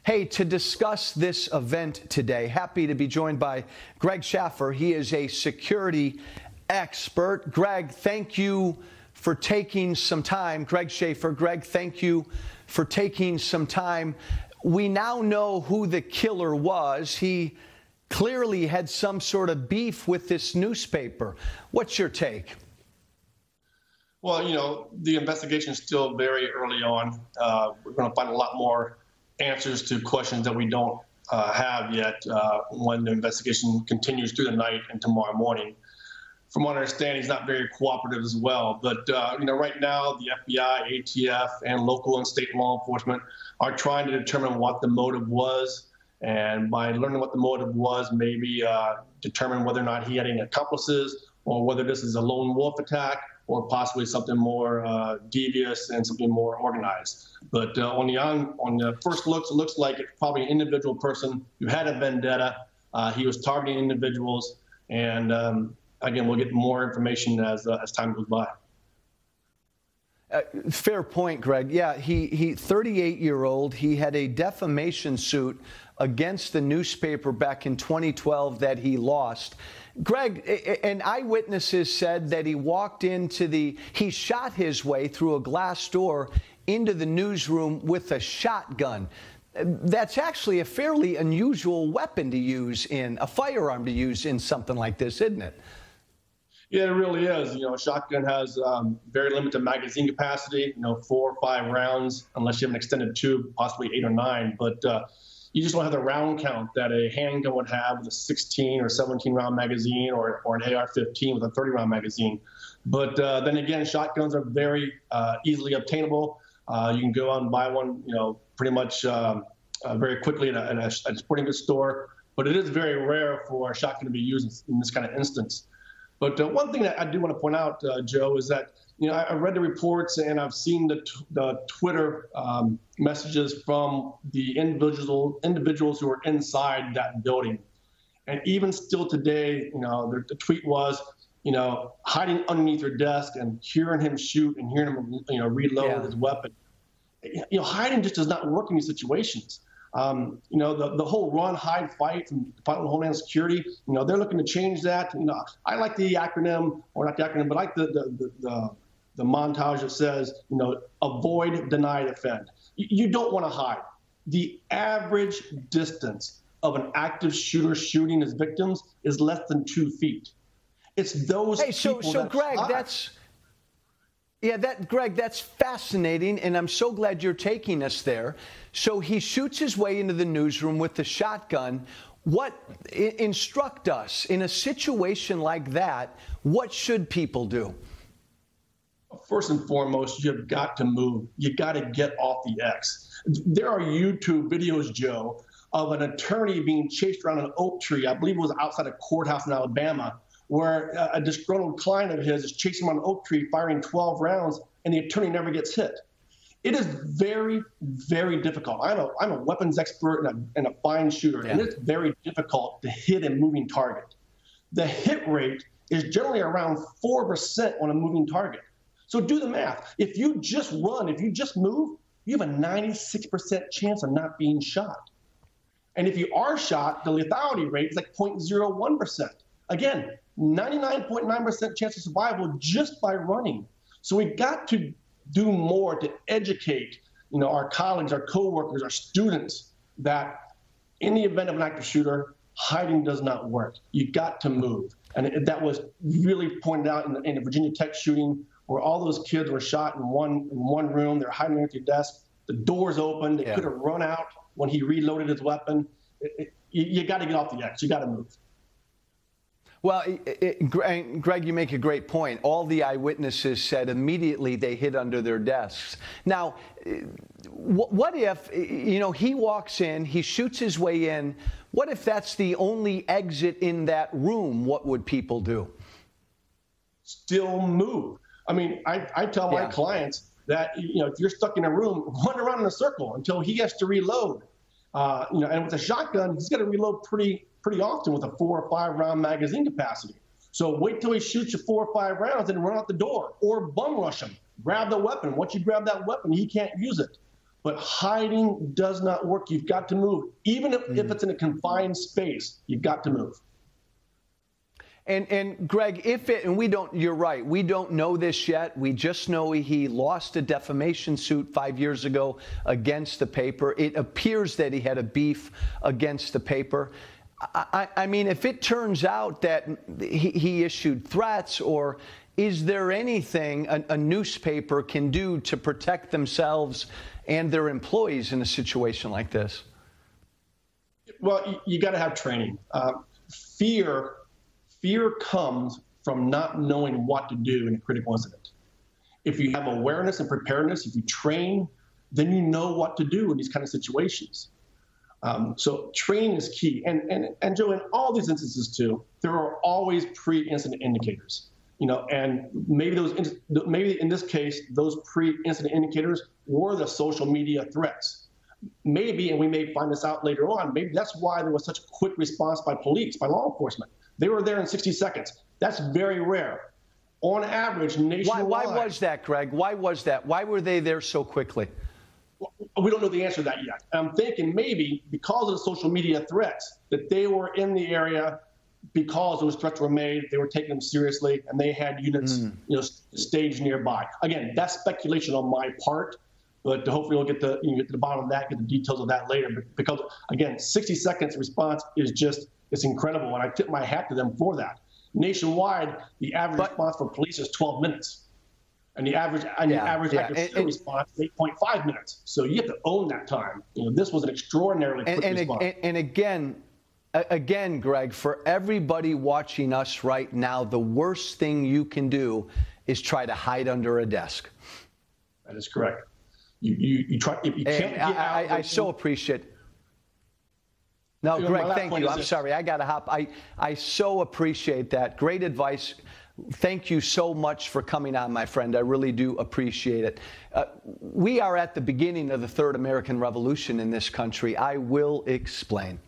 Hey, to discuss this event today, happy to be joined by Greg Shaffer. He is a security expert. Greg, thank you for taking some time. Greg Shaffer. Greg, thank you for taking some time. We now know who the killer was. He clearly had some sort of beef with this newspaper. What's your take? Well, the investigation is still very early on. We're going to find a lot more answers to questions that we don't have yet when the investigation continues through the night and tomorrow morning. From what I understand, he's not very cooperative as well. But, right now, the FBI, ATF, and local and state law enforcement are trying to determine what the motive was. And by learning what the motive was, maybe determine whether or not he had any accomplices or whether this is a lone wolf attack or possibly something more devious and something more organized. But on the first looks, it looks like it's probably an individual person who had a vendetta. He was targeting individuals. And again, we'll get more information as time goes by. Fair point, Greg. Yeah, he 38-year-old. He had a defamation suit against the newspaper back in 2012 that he lost. Greg, and eyewitnesses said that he shot his way through a glass door into the newsroom with a shotgun. That's actually a fairly unusual weapon to use a firearm to use in something like this, isn't it? Yeah, it really is. A shotgun has very limited magazine capacity, 4 or 5 rounds, unless you have an extended tube, possibly 8 or 9. But you just don't have the round count that a handgun would have with a 16 or 17 round magazine or an AR-15 with a 30 round magazine. But then again, shotguns are very easily obtainable. You can go out and buy one, pretty much very quickly at a sporting goods store. But it is very rare for a shotgun to be used in this kind of instance. But one thing that I do want to point out, Joe, is that I read the reports and I've seen the Twitter messages from the individuals who were inside that building. And even still today, the tweet was, hiding underneath your desk and hearing him shoot and hearing him, reload his weapon. Hiding just does not work in these situations. The whole run, hide, fight from Department of Homeland Security, they're looking to change that. I like the acronym, or not the acronym, but I like the montage that says, avoid, deny, defend. You don't want to hide. The average distance of an active shooter shooting his victims is less than 2 feet. It's those people that Greg, hide. Greg, that's fascinating, and I'm so glad you're taking us there. So he shoots his way into the newsroom with the shotgun. Instruct us in a situation like that? What should people do? First and foremost, you've got to move. You got to get off the X. There are YouTube videos, Joe, of an attorney being chased around an oak tree. I believe it was outside a courthouse in Alabama, where a disgruntled client of his is chasing him on an oak tree, firing 12 rounds, and the attorney never gets hit. It is very, very difficult. I'm a weapons expert and a fine shooter, and it's very difficult to hit a moving target. The hit rate is generally around 4% on a moving target. So do the math. If you just run, if you just move, you have a 96% chance of not being shot. And if you are shot, the lethality rate is like 0.01%. Again, 99.9% chance of survival just by running. So we've got to do more to educate, our colleagues, our coworkers, our students that in the event of an active shooter, hiding does not work. You got to move. And that was really pointed out in the Virginia Tech shooting, where all those kids were shot in one room. They're hiding underneath their desk. The door's open. They could have run out when he reloaded his weapon. You got to get off the X. You got to move. Well, Greg, you make a great point. All the eyewitnesses said immediately they hid under their desks. Now, what if, he walks in, he shoots his way in. What if that's the only exit in that room? What would people do? Still move. I mean, I tell my clients that, if you're stuck in a room, run around in a circle until he has to reload. And with a shotgun, he's got to reload pretty often with a 4 or 5 round magazine capacity. So wait till he shoots you 4 or 5 rounds and run out the door, or bum rush him. Grab the weapon. Once you grab that weapon, he can't use it. But hiding does not work. You've got to move. Even if it's in a confined space, you've got to move. And Greg, and we don't, you're right, we don't know this yet. We just know he lost a defamation suit 5 years ago against the paper. It appears that he had a beef against the paper. I mean, if it turns out that he issued threats, or is there anything a newspaper can do to protect themselves and their employees in a situation like this? Well, you got to have training. Fear comes from not knowing what to do in a critical incident. If you have awareness and preparedness, if you train, then you know what to do in these kind of situations. So training is key. And Joe, in all these instances too, there are always pre-incident indicators. And maybe in this case, those pre-incident indicators were the social media threats. Maybe, and we may find this out later on, maybe that's why there was such a quick response by police, by law enforcement. They were there in 60 seconds. That's very rare. On average, nationwide. Why was that, Greg? Why was that? Why were they there so quickly? We don't know the answer to that yet. I'm thinking maybe because of the social media threats, that they were in the area because those threats were made, they were taking them seriously, and they had units staged nearby. Again, that's speculation on my part, but hopefully we'll get to the bottom of that, get the details of that later. But because, again, 60 seconds response is just, it's incredible, and I tip my hat to them for that. Nationwide, the average response for police is 12 minutes. And the average active shooter response is 8.5 minutes. So you have to own that time. This was an extraordinarily quick response. And again, Greg, for everybody watching us right now, the worst thing you can do is try to hide under a desk. That is correct. You try. If you can't get out. I so appreciate. No, Greg, thank you. I'm sorry, I got to hop. I so appreciate that. Great advice. Thank you so much for coming on, my friend. I really do appreciate it. We are at the beginning of the third American Revolution in this country. I will explain.